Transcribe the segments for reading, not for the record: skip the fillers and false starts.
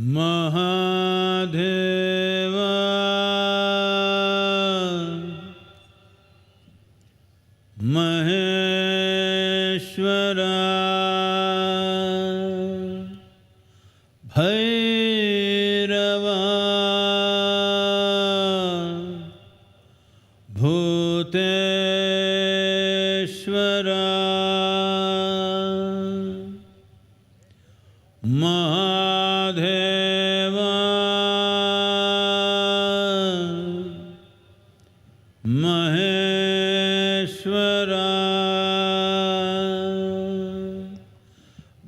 Mahadeva Maheshwara Bhairava Bhuteshwara Mahadeva Maheshwara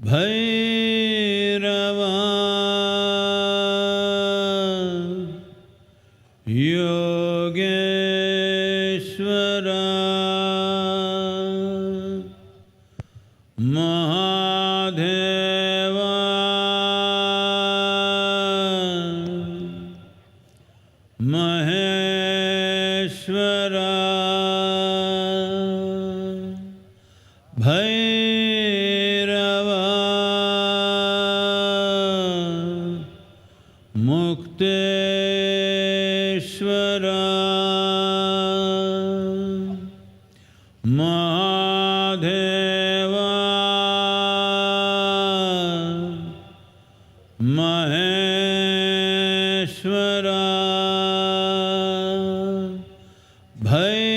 Bhairava Yogeshwara Mahadeva Maheshwara Bhairava Mukteshwara Mahadeva Maheshwara Bhairava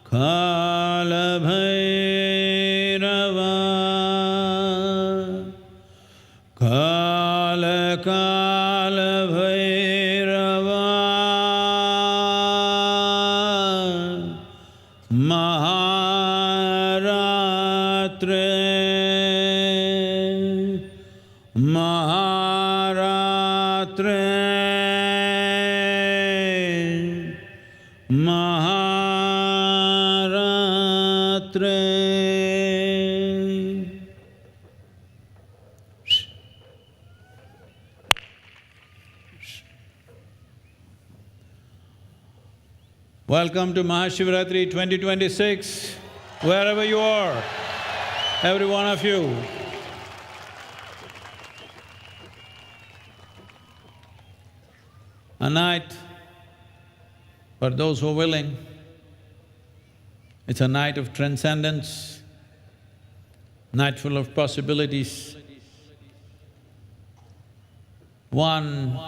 Kala Bhairava Kala Kala Bhairava Maharatre Maharatre Maharatre. Welcome to Maha Shivratri 2026, wherever you are, every one of you. A night, for those who are willing, it's a night of transcendence, night full of possibilities. One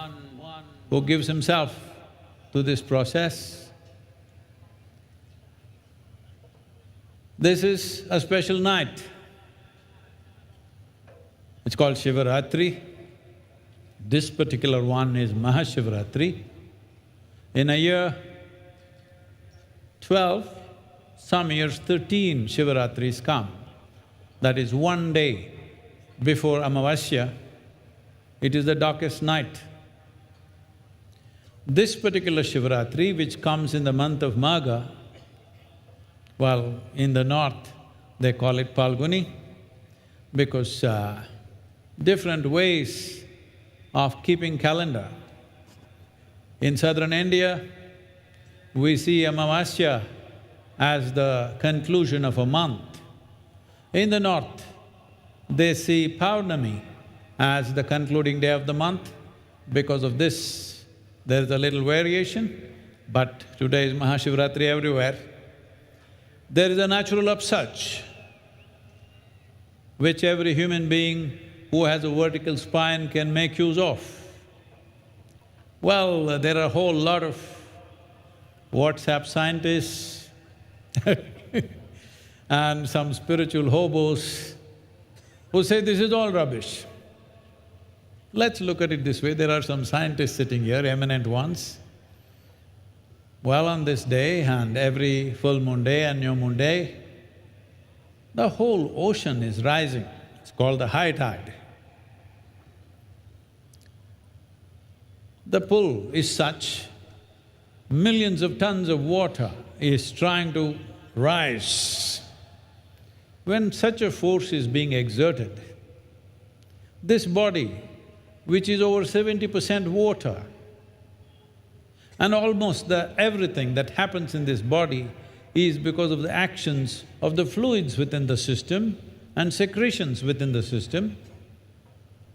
who gives himself to this process. This is a special night. It's called Shivratri. This particular one is Maha Shivratri. In a year, 12, some years 13 Shivratris come. That is one day before Amavasya. It is the darkest night. This particular Shivratri, which comes in the month of Magha, well, in the north they call it Phalguni because different ways of keeping calendar. In southern India, we see Amavasya as the conclusion of a month. In the north, they see Paurnami as the concluding day of the month. Because of this, there is a little variation, but today is Mahashivratri everywhere. There is a natural upsurge, which every human being who has a vertical spine can make use of. Well, there are a whole lot of WhatsApp scientists and some spiritual hobos who say this is all rubbish. Let's look at it this way, there are some scientists sitting here, eminent ones. Well, on this day and every full moon day and new moon day, the whole ocean is rising. It's called the high tide. The pull is such, millions of tons of water is trying to rise. When such a force is being exerted, this body, which is over 70% water, and almost everything that happens in this body is because of the actions of the fluids within the system, and secretions within the system.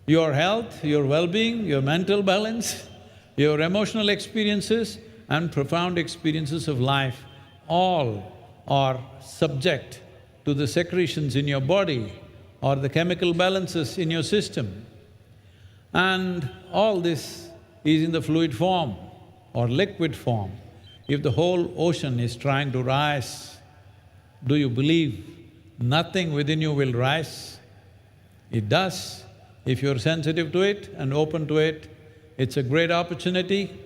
Your health, your well-being, your mental balance, your emotional experiences and profound experiences of life all are subject to the secretions in your body or the chemical balances in your system. And all this is in the fluid form or liquid form. If the whole ocean is trying to rise, do you believe nothing within you will rise? It does. If you're sensitive to it and open to it, it's a great opportunity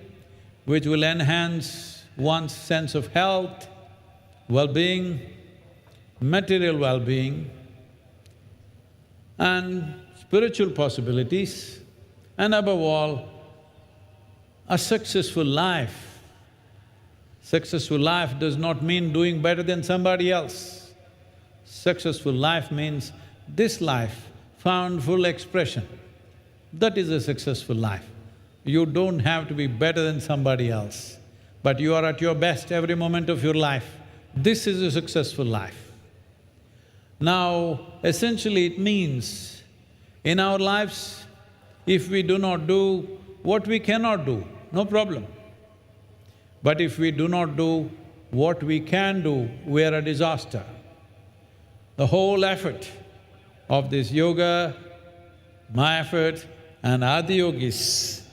which will enhance one's sense of health, well-being, material well-being, and spiritual possibilities, and above all, a successful life. Successful life does not mean doing better than somebody else. Successful life means this life found full expression. That is a successful life. You don't have to be better than somebody else, but you are at your best every moment of your life. This is a successful life. Now, essentially it means, in our lives, if we do not do what we cannot do, no problem. But if we do not do what we can do, we are a disaster. The whole effort of this yoga, my effort and Adiyogi's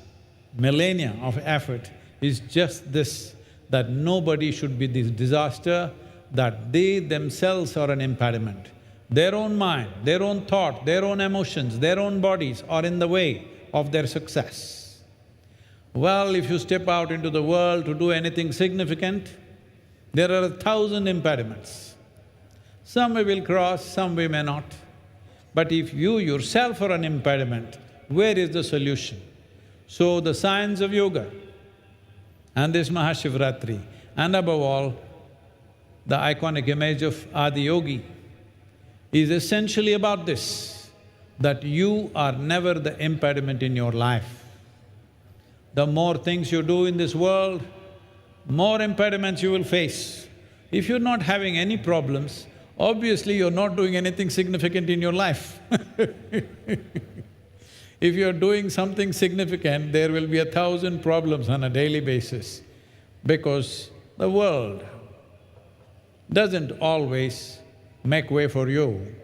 millennia of effort is just this, that nobody should be this disaster, that they themselves are an impediment. Their own mind, their own thought, their own emotions, their own bodies are in the way of their success. Well, if you step out into the world to do anything significant, there are 1,000 impediments. Some we will cross, some we may not. But if you yourself are an impediment, where is the solution? So the science of yoga and this Maha Shivratri, and above all, the iconic image of Adiyogi is essentially about this, that you are never the impediment in your life. The more things you do in this world, more impediments you will face. If you're not having any problems, obviously you're not doing anything significant in your life. If you're doing something significant, there will be 1,000 problems on a daily basis, because the world doesn't always make way for you.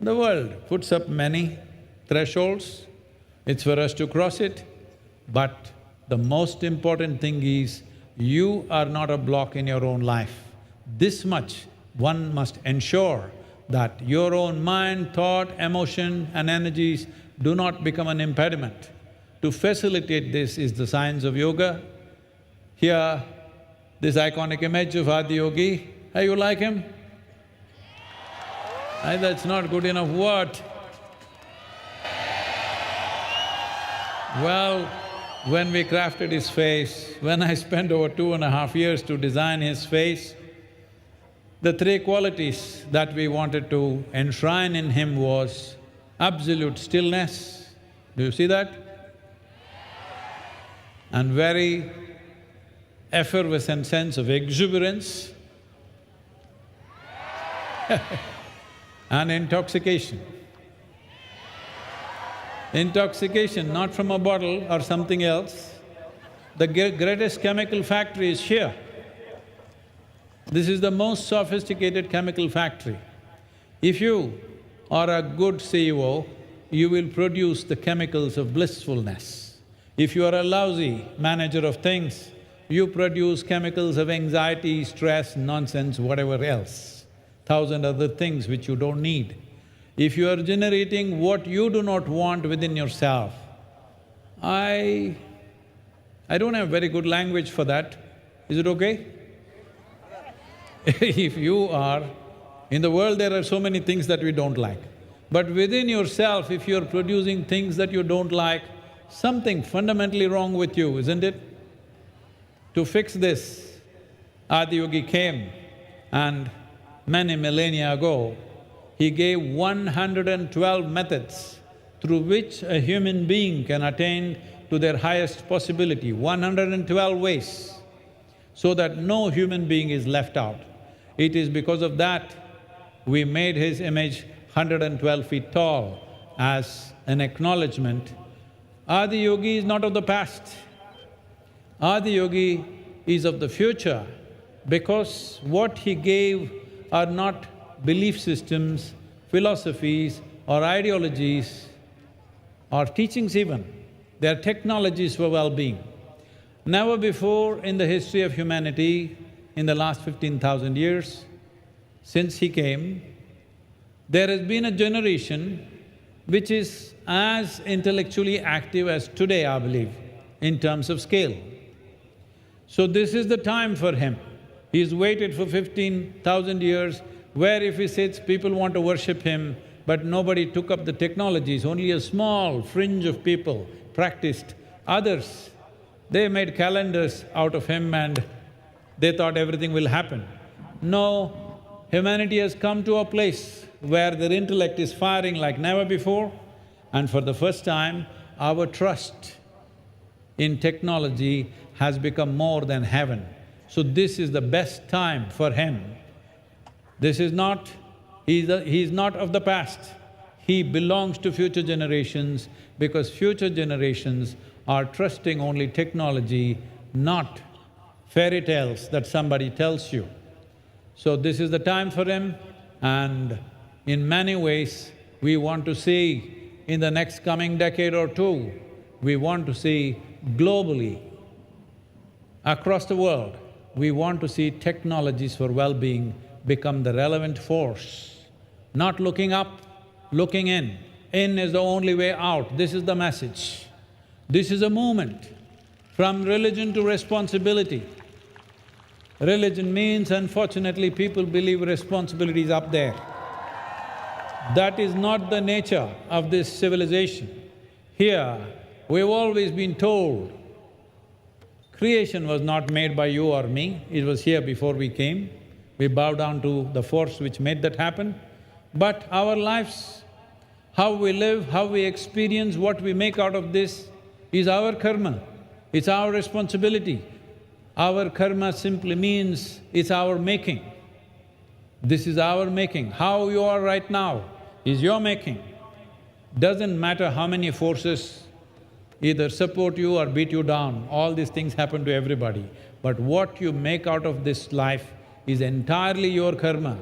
The world puts up many thresholds, it's for us to cross it, but the most important thing is, you are not a block in your own life. This much one must ensure, that your own mind, thought, emotion and energies do not become an impediment. To facilitate this is the science of yoga. Here, this iconic image of Adiyogi, hey, you like him? That's not good enough, what? Well, when we crafted his face, when I spent over 2.5 years to design his face, the three qualities that we wanted to enshrine in him was absolute stillness. Do you see that? And very effervescent sense of exuberance and intoxication. Intoxication not from a bottle or something else. The greatest chemical factory is here. This is the most sophisticated chemical factory. If you are a good CEO, you will produce the chemicals of blissfulness. If you are a lousy manager of things, you produce chemicals of anxiety, stress, nonsense, whatever else, 1,000 other things which you don't need. If you are generating what you do not want within yourself, I don't have very good language for that. Is it okay? If you are… in the world there are so many things that we don't like, but within yourself, if you're producing things that you don't like, something fundamentally wrong with you, isn't it? To fix this, Adiyogi came and many millennia ago, he gave 112 methods through which a human being can attain to their highest possibility, 112 ways, so that no human being is left out. It is because of that we made his image 112 feet tall as an acknowledgement. Adiyogi is not of the past. Adiyogi is of the future because what he gave are not belief systems, philosophies or ideologies or teachings even. They are technologies for well-being. Never before in the history of humanity, in the last 15,000 years, since he came, there has been a generation which is as intellectually active as today, I believe, in terms of scale. So this is the time for him. He's waited for 15,000 years, where if he sits, people want to worship him, but nobody took up the technologies, only a small fringe of people practiced. Others, they made calendars out of him and they thought everything will happen. No, humanity has come to a place where their intellect is firing like never before, and for the first time, our trust in technology has become more than heaven. So this is the best time for him. This is not… he's not of the past. He belongs to future generations because future generations are trusting only technology, not fairy tales that somebody tells you. So this is the time for him, and in many ways, we want to see in the next coming decade or two, we want to see globally, across the world, we want to see technologies for well-being become the relevant force. Not looking up, looking in. In is the only way out, this is the message. This is a movement from religion to responsibility. Religion means, unfortunately, people believe responsibility is up there. That is not the nature of this civilization. Here, we've always been told, creation was not made by you or me, it was here before we came. We bow down to the force which made that happen. But our lives, how we live, how we experience, what we make out of this is our karma, it's our responsibility. Our karma simply means it's our making. This is our making. How you are right now is your making. Doesn't matter how many forces either support you or beat you down, all these things happen to everybody. But what you make out of this life is entirely your karma.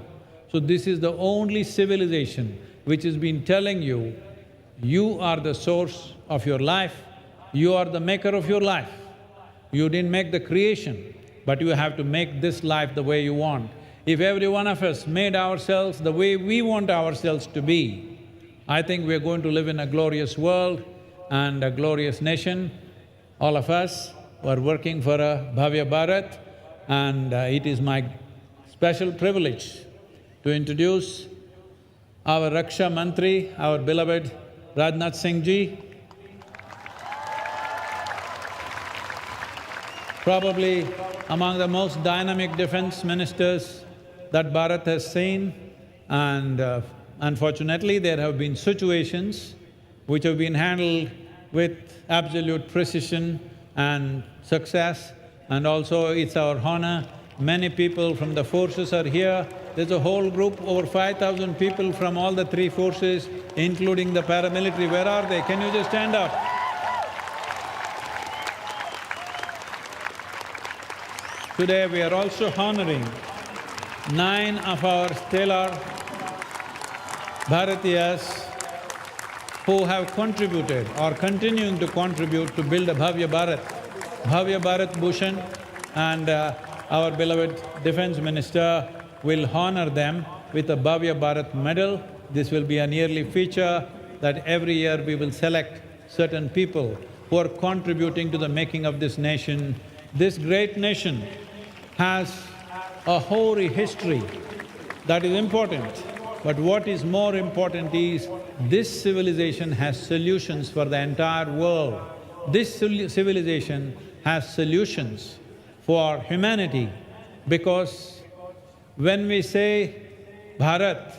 So this is the only civilization which has been telling you, you are the source of your life, you are the maker of your life. You didn't make the creation, but you have to make this life the way you want. If every one of us made ourselves the way we want ourselves to be, I think we're going to live in a glorious world and a glorious nation. All of us are working for a Bhavya Bharat, and it is my special privilege to introduce our Raksha Mantri, our beloved Rajnath Singh Ji. Probably among the most dynamic defense ministers that Bharat has seen, and unfortunately there have been situations which have been handled with absolute precision and success, and also it's our honor. Many people from the forces are here. There's a whole group, over 5,000 people from all the three forces, including the paramilitary. Where are they? Can you just stand up? Today we are also honoring 9 of our stellar Bharatiyas who have contributed or continuing to contribute to build a Bhavya Bharat. Bhavya Bharat Bhushan, and our beloved Defense Minister will honor them with a Bhavya Bharat medal. This will be a yearly feature that every year we will select certain people who are contributing to the making of this nation. This great nation has a hoary history that is important, but what is more important is this civilization has solutions for the entire world. This civilization has solutions for humanity, because when we say Bharat,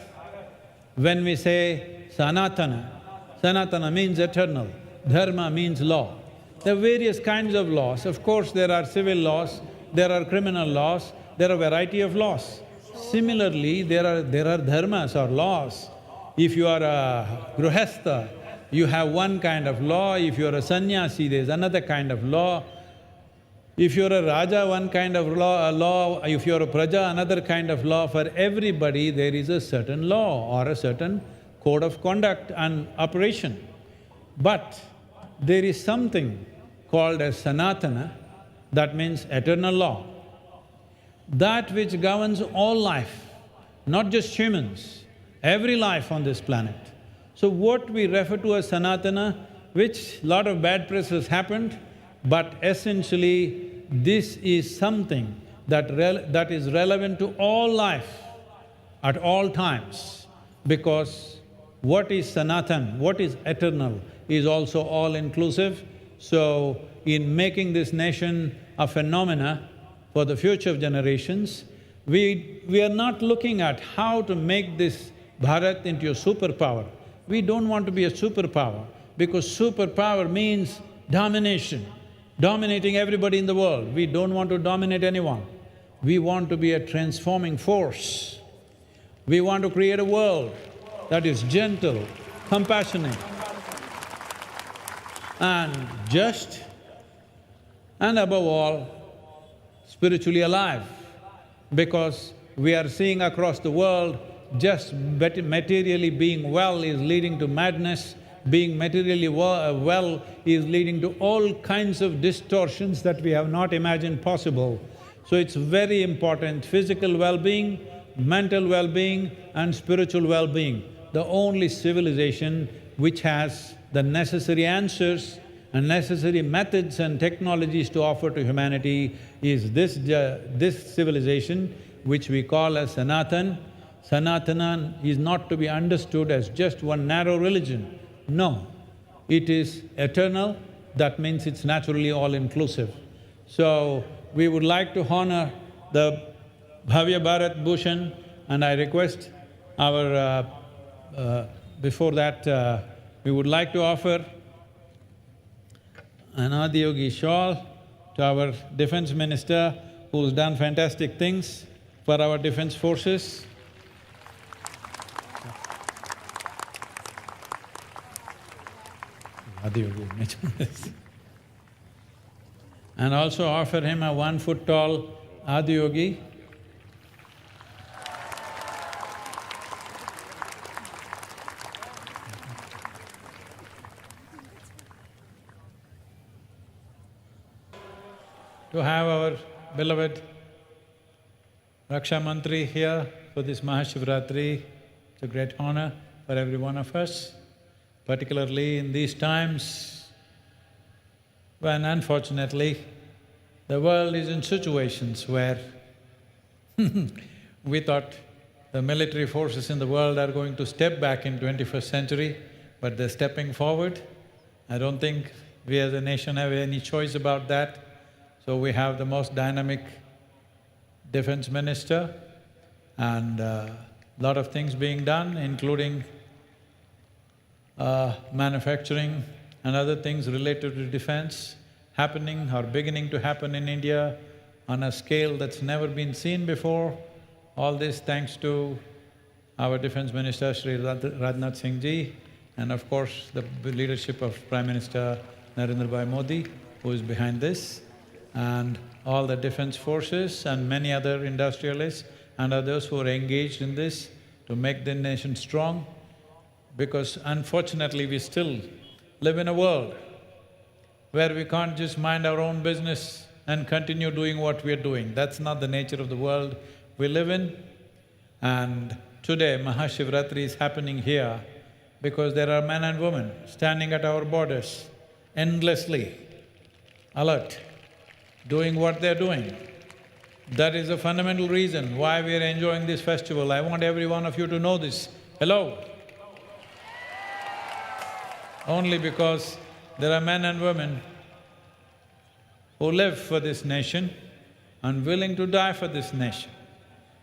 when we say Sanatana, Sanatana means eternal, Dharma means law. There are various kinds of laws. Of course, there are civil laws, there are criminal laws, there are a variety of laws. Similarly, there are dharmas or laws. If you are a grihastha, you have one kind of law. If you are a sannyasi, there's another kind of law. If you're a raja, one kind of law, if you're a praja, another kind of law. For everybody, there is a certain law or a certain code of conduct and operation. But there is something called as sanatana, that means eternal law. That which governs all life, not just humans, every life on this planet. So what we refer to as sanatana, which lot of bad press has happened, but essentially this is something that is relevant to all life at all times, because what is sanatan, what is eternal, is also all-inclusive. So, in making this nation a phenomena for the future generations, we are not looking at how to make this Bharat into a superpower. We don't want to be a superpower, because superpower means domination, dominating everybody in the world. We don't want to dominate anyone. We want to be a transforming force. We want to create a world that is gentle, compassionate, and just, and above all, spiritually alive. Because we are seeing across the world, just materially being well is leading to madness, being materially well is leading to all kinds of distortions that we have not imagined possible. So it's very important, physical well-being, mental well-being and spiritual well-being. The only civilization which has the necessary answers and necessary methods and technologies to offer to humanity is this civilization, which we call as Sanatan. Sanatana is not to be understood as just one narrow religion. No, it is eternal, that means it's naturally all-inclusive. So, we would like to honor the Bhavya Bharat Bhushan, and I request our… before that, we would like to offer an Adiyogi shawl to our Defense Minister, who's done fantastic things for our defense forces. Adiyogi, and also offer him a 1 foot tall Adiyogi. To have our beloved Raksha Mantri here for this Maha Shivratri, it's a great honor for every one of us, particularly in these times when unfortunately the world is in situations where we thought the military forces in the world are going to step back in 21st century, but they're stepping forward. I don't think we as a nation have any choice about that. So we have the most dynamic defense minister and lot of things being done, including manufacturing and other things related to defense happening or beginning to happen in India on a scale that's never been seen before. All this thanks to our Defense Minister Shri Rajnath Singh Ji, and of course the leadership of Prime Minister Narendra Bhai Modi, who is behind this, and all the defense forces and many other industrialists and others who are engaged in this to make the nation strong. Because unfortunately we still live in a world where we can't just mind our own business and continue doing what we're doing. That's not the nature of the world we live in. And today Maha Shivratri is happening here because there are men and women standing at our borders endlessly, alert, doing what they're doing. That is the fundamental reason why we are enjoying this festival. I want every one of you to know this. Hello. Only because there are men and women who live for this nation and willing to die for this nation.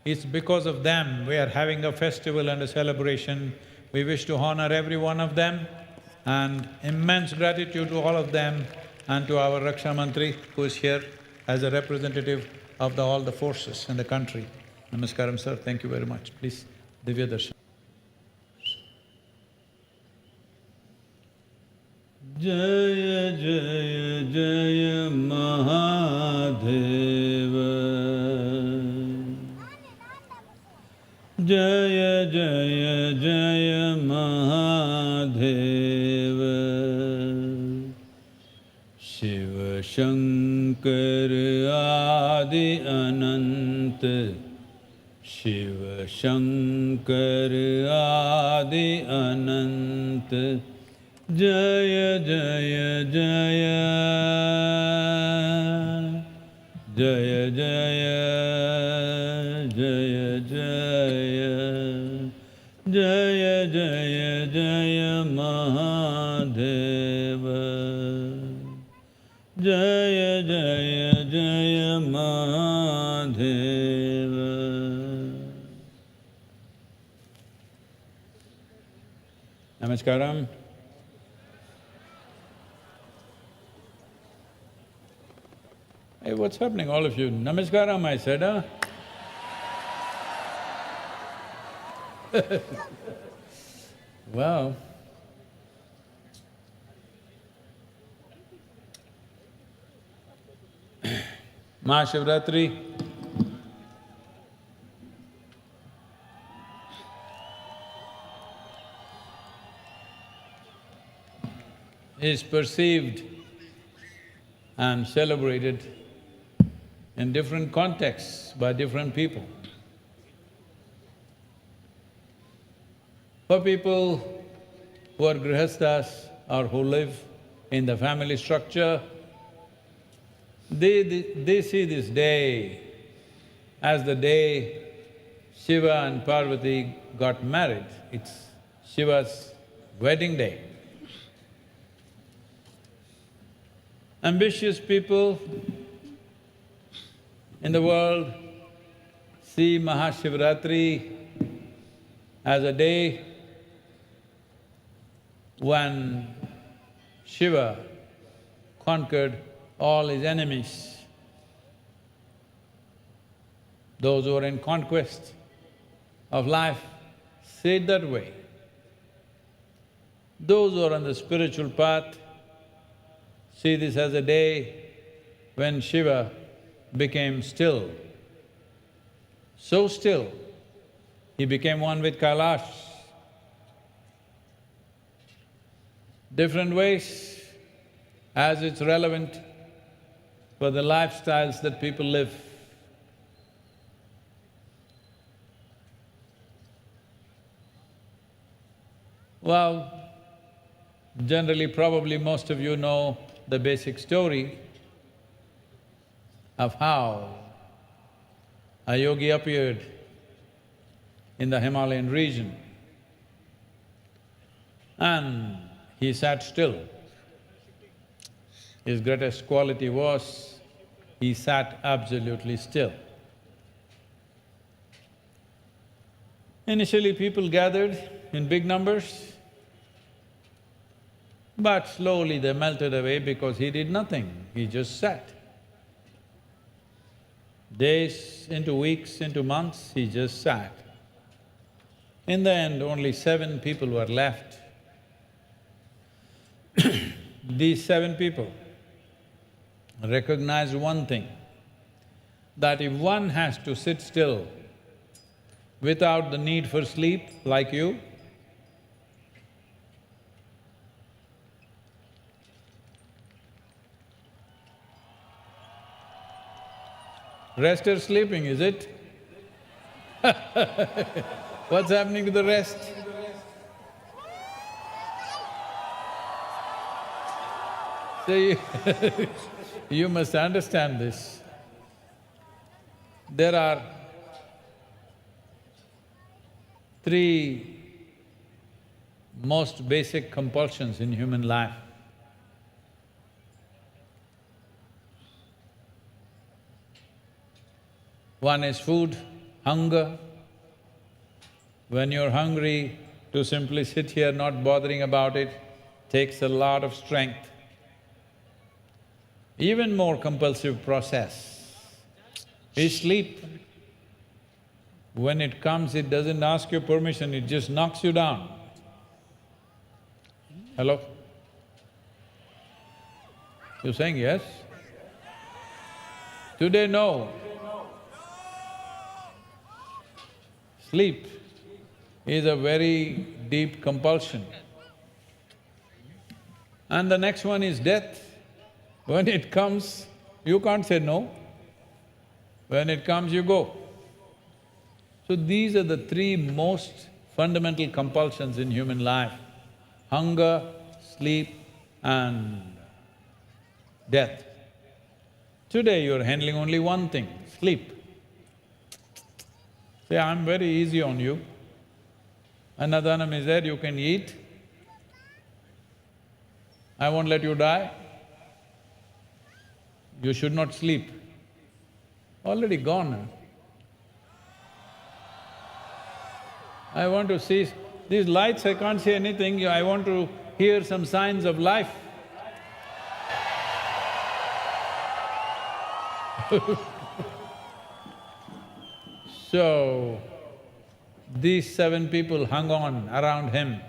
It's because of them we are having a festival and a celebration. We wish to honor every one of them, and immense gratitude to all of them and to our Raksha Mantri, who is here as a representative of all the forces in the country. Namaskaram, sir. Thank you very much. Please, Divya Darshan. Jaya Jaya Jaya Mahadeva. Jaya Jaya Jaya Mahadeva. Shiva Shankar Adi Anant. Shiva Shankar Adi Anant. Jaya Jaya Jaya. Jaya Jaya Jaya Jaya. Jaya Jaya Jaya Mahadeva. Jaya Jaya Jaya Mahadeva. Namaskaram. Hey, what's happening, all of you? Namaskaram, I said, huh? Wow. Maha Shivratri is perceived and celebrated in different contexts by different people. For people who are grihasthas or who live in the family structure, they see this day as the day Shiva and Parvati got married. It's Shiva's wedding day. Ambitious people in the world see Mahashivratri as a day when Shiva conquered all his enemies. Those who are in conquest of life see it that way. Those who are on the spiritual path see this as a day when Shiva became still. So still, he became one with Kailash. Different ways as it's relevant for the lifestyles that people live. Well, generally probably most of you know the basic story of how a yogi appeared in the Himalayan region and he sat still. His greatest quality was he sat absolutely still. Initially people gathered in big numbers, but slowly they melted away because he did nothing, he just sat. Days into weeks, into months, he just sat. In the end, only 7 people were left. These 7 people recognized one thing, that if one has to sit still without the need for sleep, like you, rest or sleeping, is it? What's happening to the rest? So you must understand this. There are 3 most basic compulsions in human life. One is food, hunger. When you're hungry, to simply sit here not bothering about it takes a lot of strength. Even more compulsive process is sleep. When it comes, it doesn't ask your permission, it just knocks you down. Hello? You're saying yes? Today, no. Sleep is a very deep compulsion. And the next one is death. When it comes, you can't say no. When it comes, you go. So these are the three most fundamental compulsions in human life: hunger, sleep and death. Today you're handling only one thing, sleep. Say, I'm very easy on you. Annadanam is there, you can eat. I won't let you die. You should not sleep. Already gone. Huh? I want to see… these lights, I can't see anything, I want to hear some signs of life. So, these 7 people hung on around him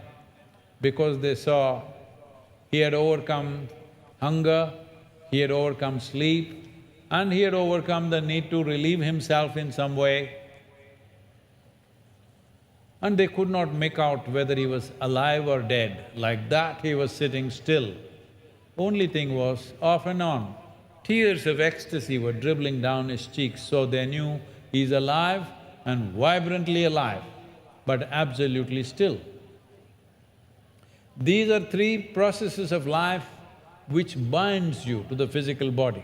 because they saw he had overcome hunger, he had overcome sleep, and he had overcome the need to relieve himself in some way. And they could not make out whether he was alive or dead. Like that, he was sitting still. Only thing was, off and on, tears of ecstasy were dribbling down his cheeks, so they knew he's alive and vibrantly alive, but absolutely still. These are 3 processes of life which binds you to the physical body.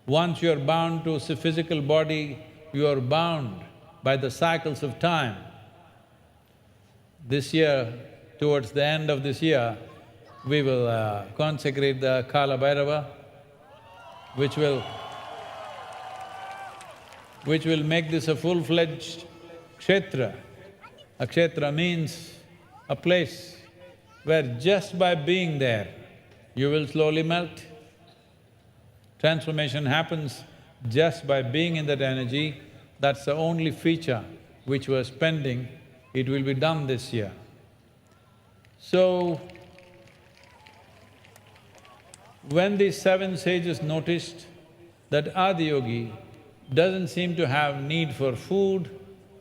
Once you are bound to the physical body, you are bound by the cycles of time. This year, towards the end of this year, we will consecrate the Kala Bhairava, which will make this a full-fledged kshetra. A kshetra means a place where just by being there, you will slowly melt. Transformation happens just by being in that energy. That's the only feature which was pending. It will be done this year. So, when these 7 sages noticed that Adiyogi doesn't seem to have need for food,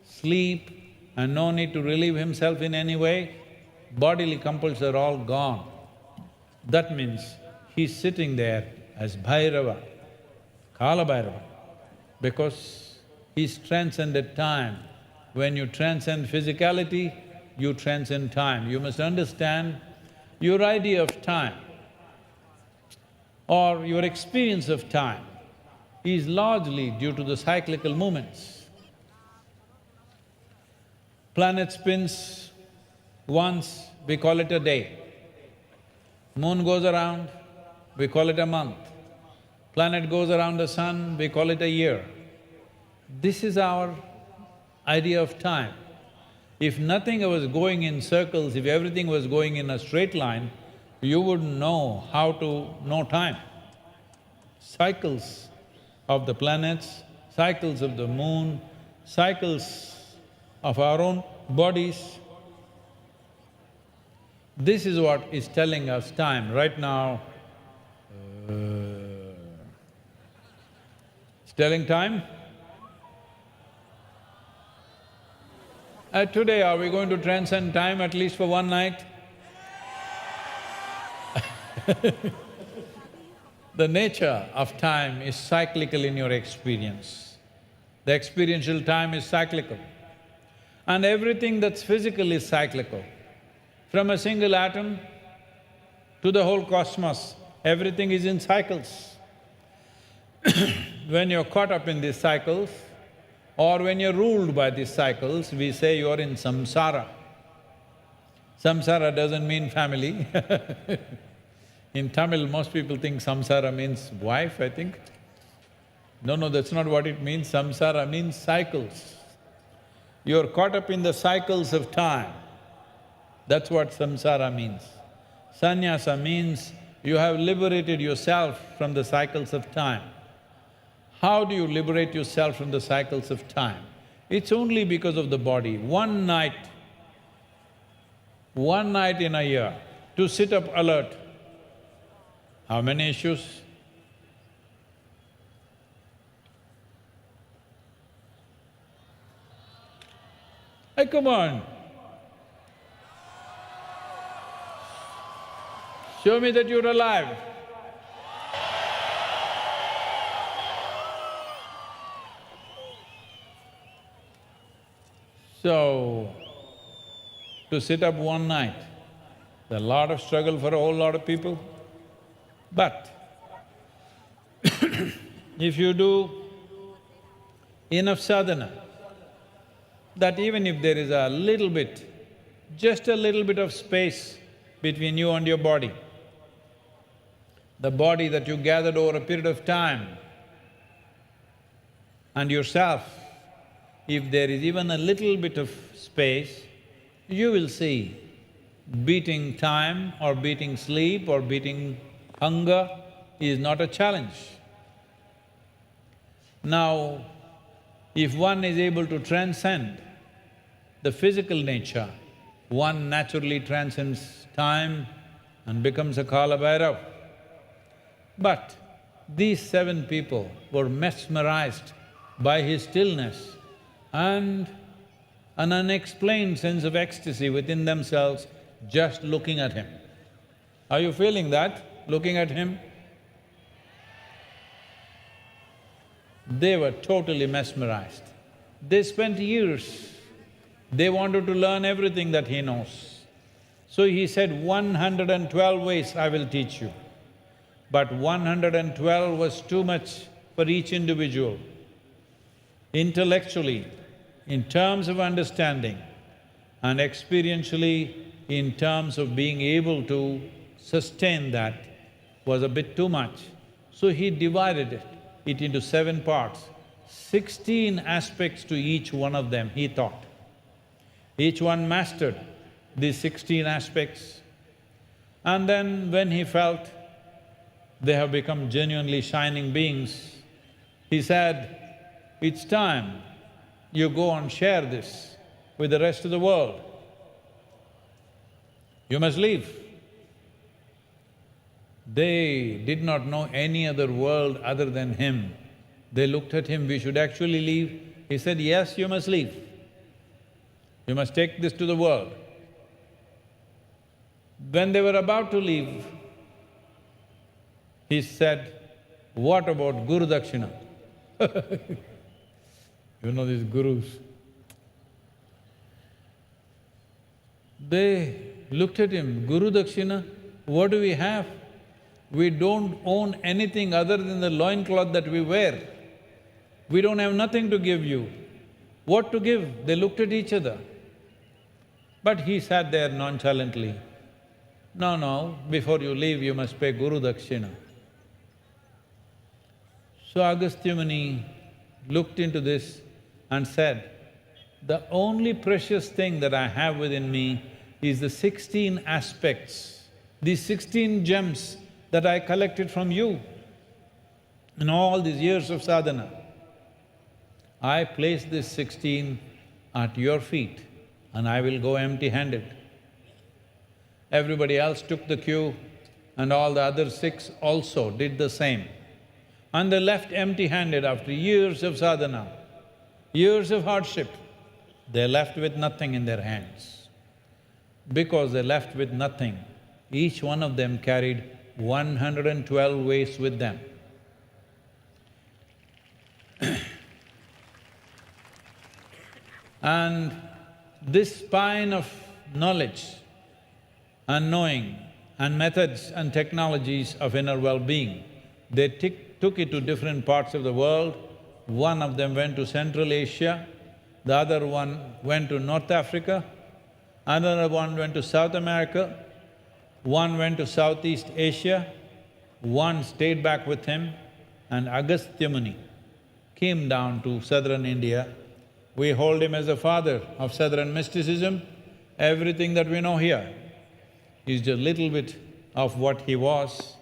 sleep and no need to relieve himself in any way, bodily compulsions are all gone. That means he's sitting there as Bhairava, Kala Bhairava, because he's transcended time. When you transcend physicality, you transcend time. You must understand your idea of time or your experience of time is largely due to the cyclical movements. Planet spins once, we call it a day. Moon goes around, we call it a month. Planet goes around the sun, we call it a year. This is our idea of time. If nothing was going in circles, if everything was going in a straight line, you wouldn't know how to know time. Cycles of the planets, cycles of the moon, cycles of our own bodies. This is what is telling us time. Right now, it's telling time. Today, are we going to transcend time at least for one night? The nature of time is cyclical in your experience. The experiential time is cyclical. And everything that's physical is cyclical. From a single atom to the whole cosmos, everything is in cycles. When you're caught up in these cycles, or when you're ruled by these cycles, we say you're in samsara. Samsara doesn't mean family. In Tamil, most people think samsara means wife, I think. No, that's not what it means. Samsara means cycles. You're caught up in the cycles of time. That's what samsara means. Sannyasa means you have liberated yourself from the cycles of time. How do you liberate yourself from the cycles of time? It's only because of the body. One night in a year, to sit up alert How many issues? Hey, come on! Show me that you're alive. So, to sit up one night, there's a lot of struggle for a whole lot of people. But if you do enough sadhana, that even if there is a little bit, just a little bit of space between you and your body, the body that you gathered over a period of time, and yourself, if there is even a little bit of space, you will see beating time or beating sleep or beating hunger is not a challenge. Now, if one is able to transcend the physical nature, one naturally transcends time and becomes a Kala Bhairav. But these 7 people were mesmerized by his stillness and an unexplained sense of ecstasy within themselves just looking at him. Are you feeling that, looking at him? They were totally mesmerized. They spent years, they wanted to learn everything that he knows. So he said, 112 ways I will teach you. But 112 was too much for each individual. Intellectually, in terms of understanding, and experientially, in terms of being able to sustain that, was a bit too much. So he divided it into 7 parts, 16 aspects to each one of them, he taught. Each one mastered these 16 aspects. And then when he felt they have become genuinely shining beings, he said, it's time you go and share this with the rest of the world. You must leave. They did not know any other world other than him. They looked at him, we should actually leave. He said, yes, you must leave. You must take this to the world. When they were about to leave, he said, what about Guru Dakshina? You know these gurus. They looked at him, Guru Dakshina, what do we have? We don't own anything other than the loincloth that we wear. We don't have nothing to give you. What to give? They looked at each other. But he sat there nonchalantly. No, no, before you leave, you must pay Guru Dakshina. So Agastya Muni looked into this and said, the only precious thing that I have within me is the 16 aspects, these 16 gems that I collected from you in all these years of sadhana. I place this 16 at your feet and I will go empty-handed. Everybody else took the cue and all the other 6 also did the same. And they left empty-handed after years of sadhana, years of hardship. They left with nothing in their hands. Because they left with nothing, each one of them carried 112 ways with them. And this spine of knowledge and knowing and methods and technologies of inner well-being, they took it to different parts of the world. One of them went to Central Asia, the other one went to North Africa, another one went to South America, one went to Southeast Asia, one stayed back with him, and Agastya Muni came down to southern India. We hold him as the father of southern mysticism. Everything that we know here is just a little bit of what he was.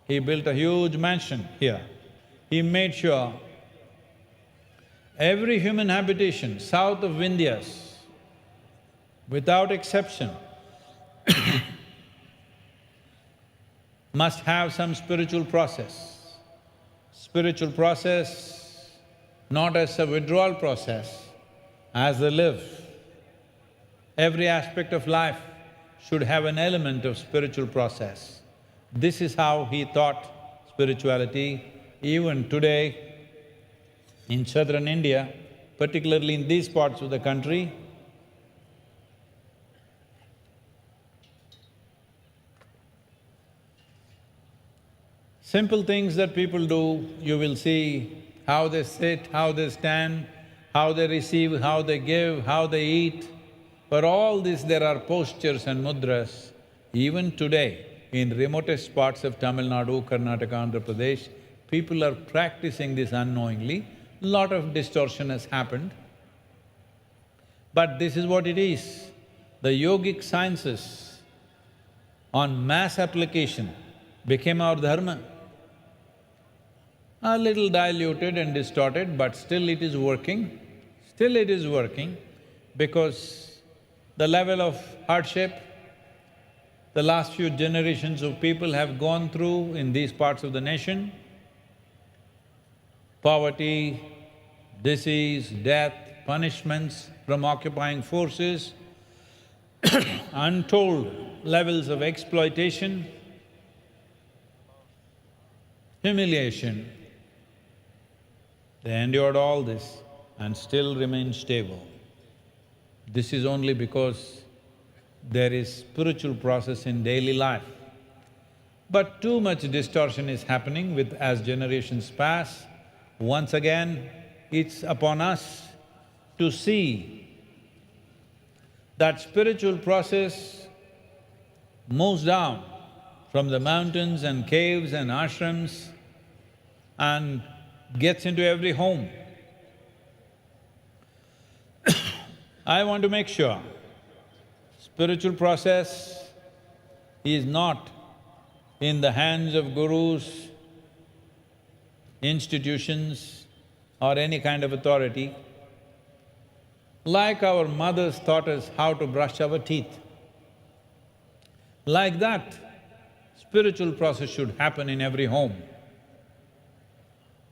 He built a huge mansion here. He made sure every human habitation south of Vindhyas, without exception, must have some spiritual process. Spiritual process, not as a withdrawal process, as they live. Every aspect of life should have an element of spiritual process. This is how he taught spirituality. Even today, in southern India, particularly in these parts of the country, simple things that people do, you will see how they sit, how they stand, how they receive, how they give, how they eat. For all this, there are postures and mudras. Even today, in remotest parts of Tamil Nadu, Karnataka, Andhra Pradesh, people are practicing this unknowingly. Lot of distortion has happened. But this is what it is. The yogic sciences on mass application became our dharma. A little diluted and distorted, but still it is working. Still it is working because the level of hardship the last few generations of people have gone through in these parts of the nation, poverty, disease, death, punishments from occupying forces, untold levels of exploitation, humiliation. They endured all this and still remain stable. This is only because there is spiritual process in daily life. But too much distortion is happening as generations pass. Once again, it's upon us to see that spiritual process moves down from the mountains and caves and ashrams and gets into every home. I want to make sure spiritual process is not in the hands of gurus, institutions or any kind of authority. Like our mothers taught us how to brush our teeth, like that, spiritual process should happen in every home.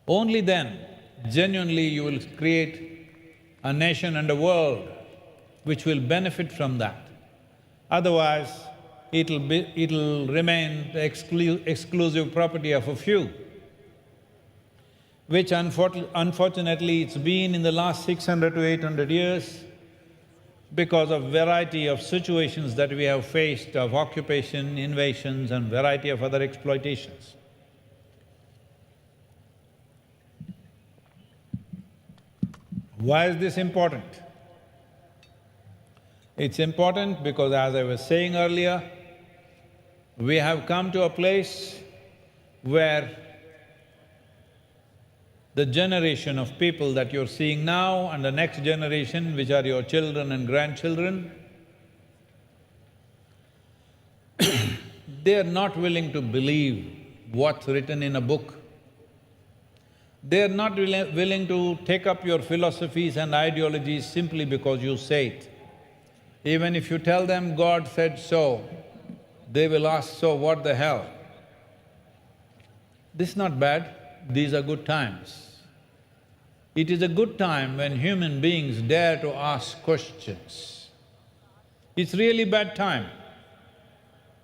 Only then, genuinely you will create a nation and a world which will benefit from that. Otherwise, it'll remain the exclusive property of a few, which unfortunately it's been in the last 600 to 800 years because of variety of situations that we have faced of occupation, invasions and variety of other exploitations. Why is this important? It's important because as I was saying earlier, we have come to a place where the generation of people that you're seeing now and the next generation, which are your children and grandchildren, they are not willing to believe what's written in a book. They are not willing to take up your philosophies and ideologies simply because you say it. Even if you tell them God said so, they will ask, so what the hell? This is not bad, these are good times. It is a good time when human beings dare to ask questions. It's really bad time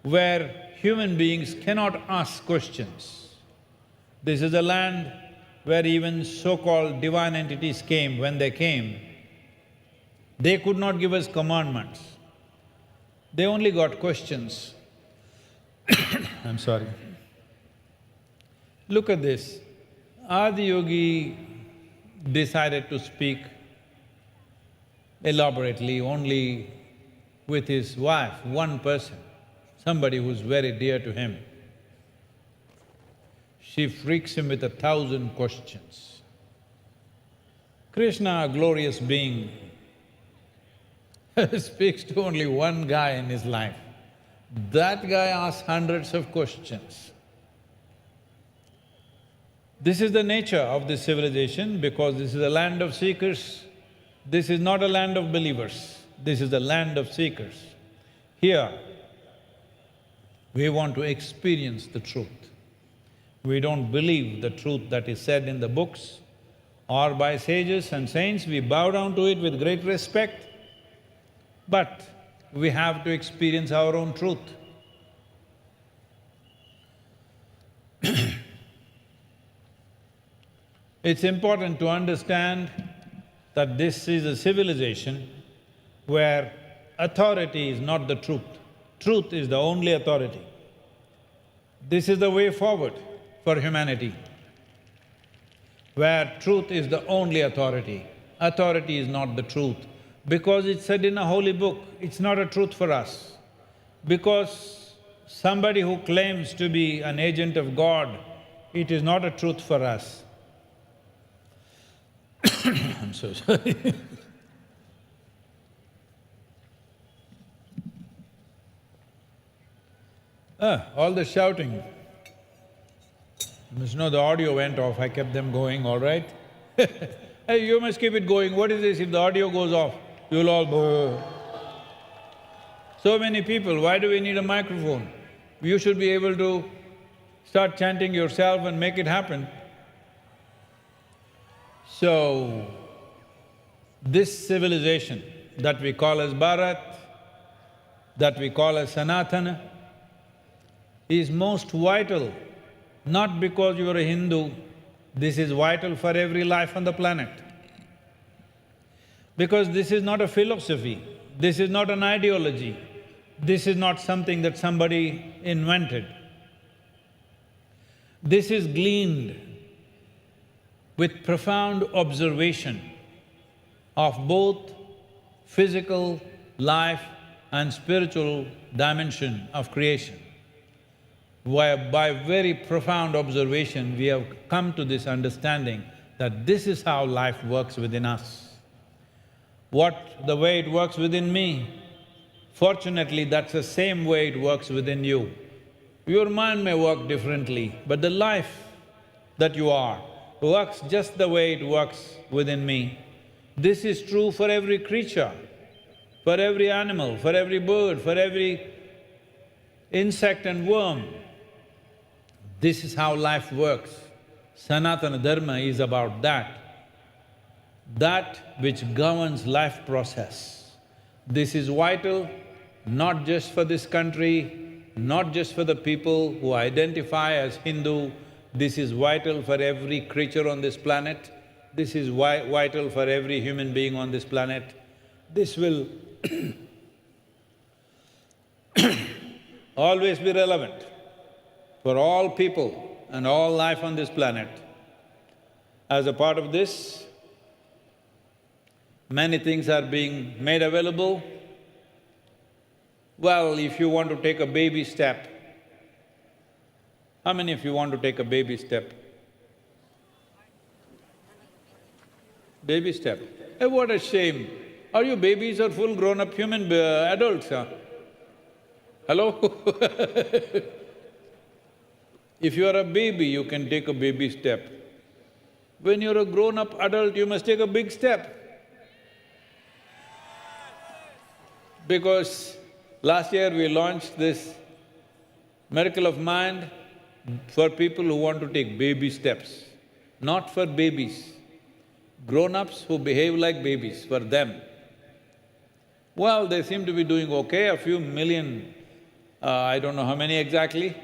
where human beings cannot ask questions. This is a land where even so-called divine entities came. When they came, they could not give us commandments. They only got questions. I'm sorry. Look at this. Adiyogi decided to speak elaborately only with his wife, one person, somebody who's very dear to him. She freaks him with 1,000 questions. Krishna, a glorious being, speaks to only one guy in his life. That guy asks hundreds of questions. This is the nature of this civilization because this is a land of seekers. This is not a land of believers, this is the land of seekers. Here, We want to experience the truth. We don't believe the truth that is said in the books or by sages and saints. We bow down to it with great respect, but we have to experience our own truth. It's important to understand that this is a civilization where authority is not the truth. Truth is the only authority. This is the way forward for humanity, where truth is the only authority. Authority is not the truth. Because it's said in a holy book, it's not a truth for us. Because somebody who claims to be an agent of God, it is not a truth for us. I'm so sorry. All the shouting. You must know the audio went off, I kept them going, all right? Hey, you must keep it going. What is this? If the audio goes off, you'll all boo. So many people, why do we need a microphone? You should be able to start chanting yourself and make it happen. So, this civilization that we call as Bharat, that we call as Sanatana, is most vital, not because you are a Hindu, this is vital for every life on the planet. Because this is not a philosophy, this is not an ideology, this is not something that somebody invented. This is gleaned with profound observation of both physical life and spiritual dimension of creation. By very profound observation, we have come to this understanding that this is how life works within us. The way it works within me, fortunately that's the same way it works within you. Your mind may work differently, but the life that you are works just the way it works within me. This is true for every creature, for every animal, for every bird, for every insect and worm. This is how life works. Sanatana Dharma is about that which governs life process. This is vital, not just for this country, not just for the people who identify as Hindu, this is vital for every creature on this planet, this is vital for every human being on this planet. This will always be relevant for all people and all life on this planet. As a part of this, many things are being made available. Well, if you want to take a baby step, how many of you want to take a baby step? Baby step. Hey, what a shame. Are you babies or full grown-up human adults, huh? Hello? If you are a baby, you can take a baby step. When you're a grown-up adult, you must take a big step. Because last year we launched this Miracle of Mind for people who want to take baby steps, not for babies. Grown-ups who behave like babies, for them. Well, they seem to be doing okay, a few million, I don't know how many exactly,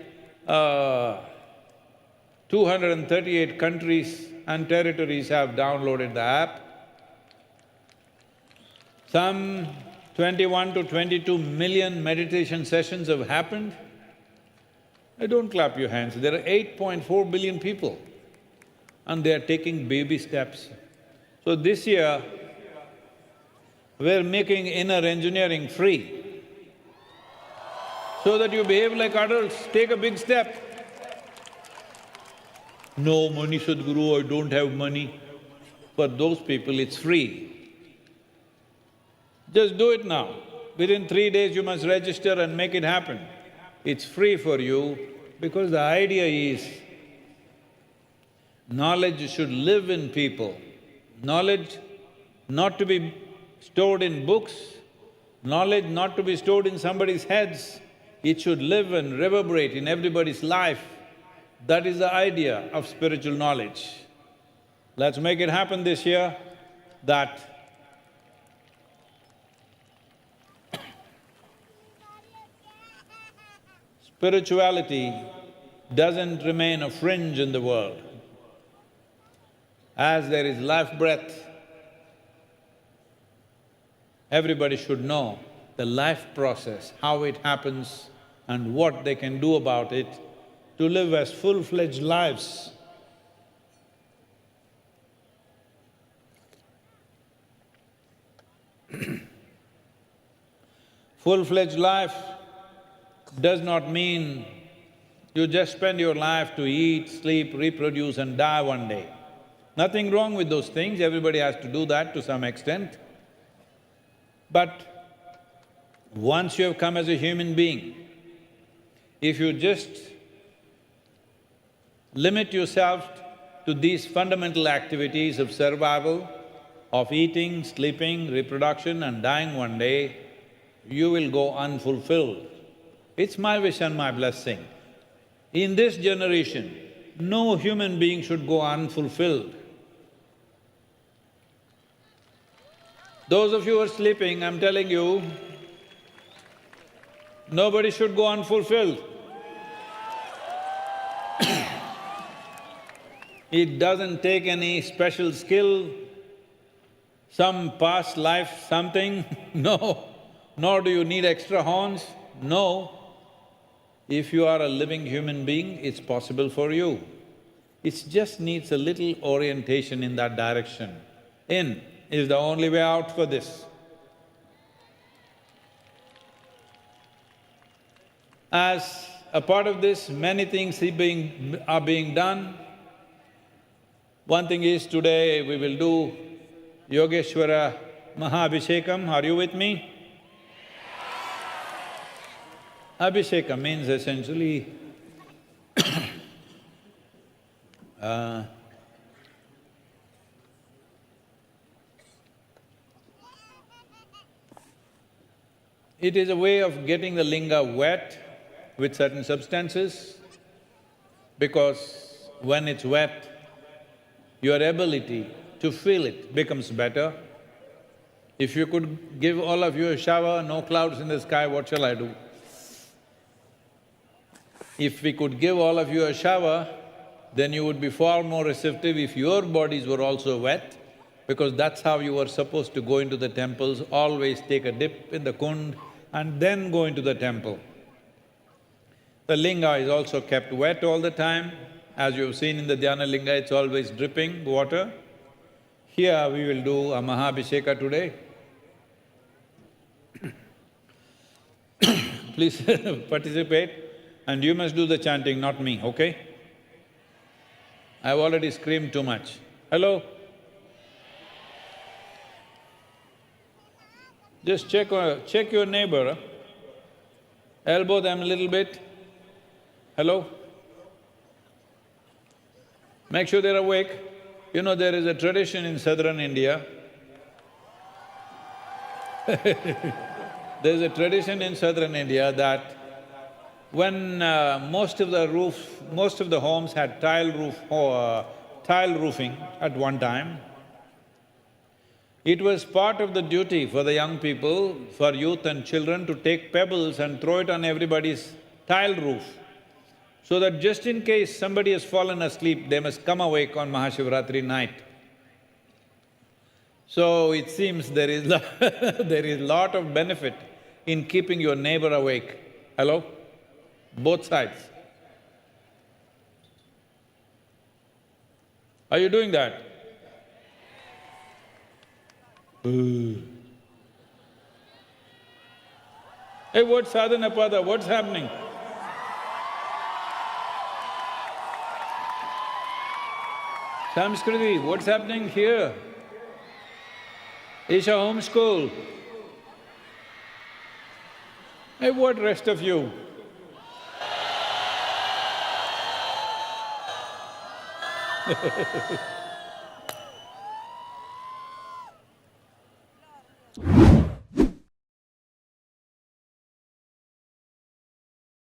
238 countries and territories have downloaded the app. Some 21 to 22 million meditation sessions have happened. Don't clap your hands, there are 8.4 billion people and they are taking baby steps. So this year, we're making inner engineering free so that you behave like adults, take a big step. No money, Sadhguru, I don't have money. For those people, it's free. Just do it now. Within 3 days, you must register and make it happen. It's free for you because the idea is knowledge should live in people. Knowledge not to be stored in books, knowledge not to be stored in somebody's heads. it should live and reverberate in everybody's life. That is the idea of spiritual knowledge. Let's make it happen this year that spirituality doesn't remain a fringe in the world. As there is life breath, everybody should know the life process, how it happens and what they can do about it to live as full-fledged lives. Full-fledged life does not mean you just spend your life to eat, sleep, reproduce and die one day. Nothing wrong with those things, everybody has to do that to some extent. But once you have come as a human being, if you just limit yourself to these fundamental activities of survival, of eating, sleeping, reproduction and dying one day, you will go unfulfilled. It's my wish and my blessing. In this generation, no human being should go unfulfilled. Those of you who are sleeping, I'm telling you, nobody should go unfulfilled. It doesn't take any special skill, some past life something, no. Nor do you need extra horns, no. If you are a living human being, it's possible for you. It just needs a little orientation in that direction. In is the only way out for this. As a part of this, many things are being done. One thing is, today we will do Yogeshwara Maha Abhishekam. Are you with me? Abhishekam means essentially it is a way of getting the linga wet with certain substances, because when it's wet, your ability to feel it becomes better. If you could give all of you a shower, no clouds in the sky, what shall I do? If we could give all of you a shower, then you would be far more receptive if your bodies were also wet, because that's how you were supposed to go into the temples, always take a dip in the kund and then go into the temple. The linga is also kept wet all the time. As you've seen in the Dhyana linga, it's always dripping water. Here we will do a Mahabhisheka today. Please participate. And you must do the chanting, not me, okay? I've already screamed too much. Hello? Just check your neighbor, huh? Elbow them a little bit. Hello? Make sure they're awake. You know, there is a tradition in southern India. There's a tradition in southern India that when most of the homes had tile roofing at one time, it was part of the duty for the young people, for youth and children, to take pebbles and throw it on everybody's tile roof, so that just in case somebody has fallen asleep, they must come awake on Mahashivratri night. So it seems there is there is lot of benefit in keeping your neighbor awake. Hello? Both sides. Are you doing that? Hey, what's sadhana-pada? What's happening? Samskriti, what's happening here? Isha homeschool. Hey, what rest of you?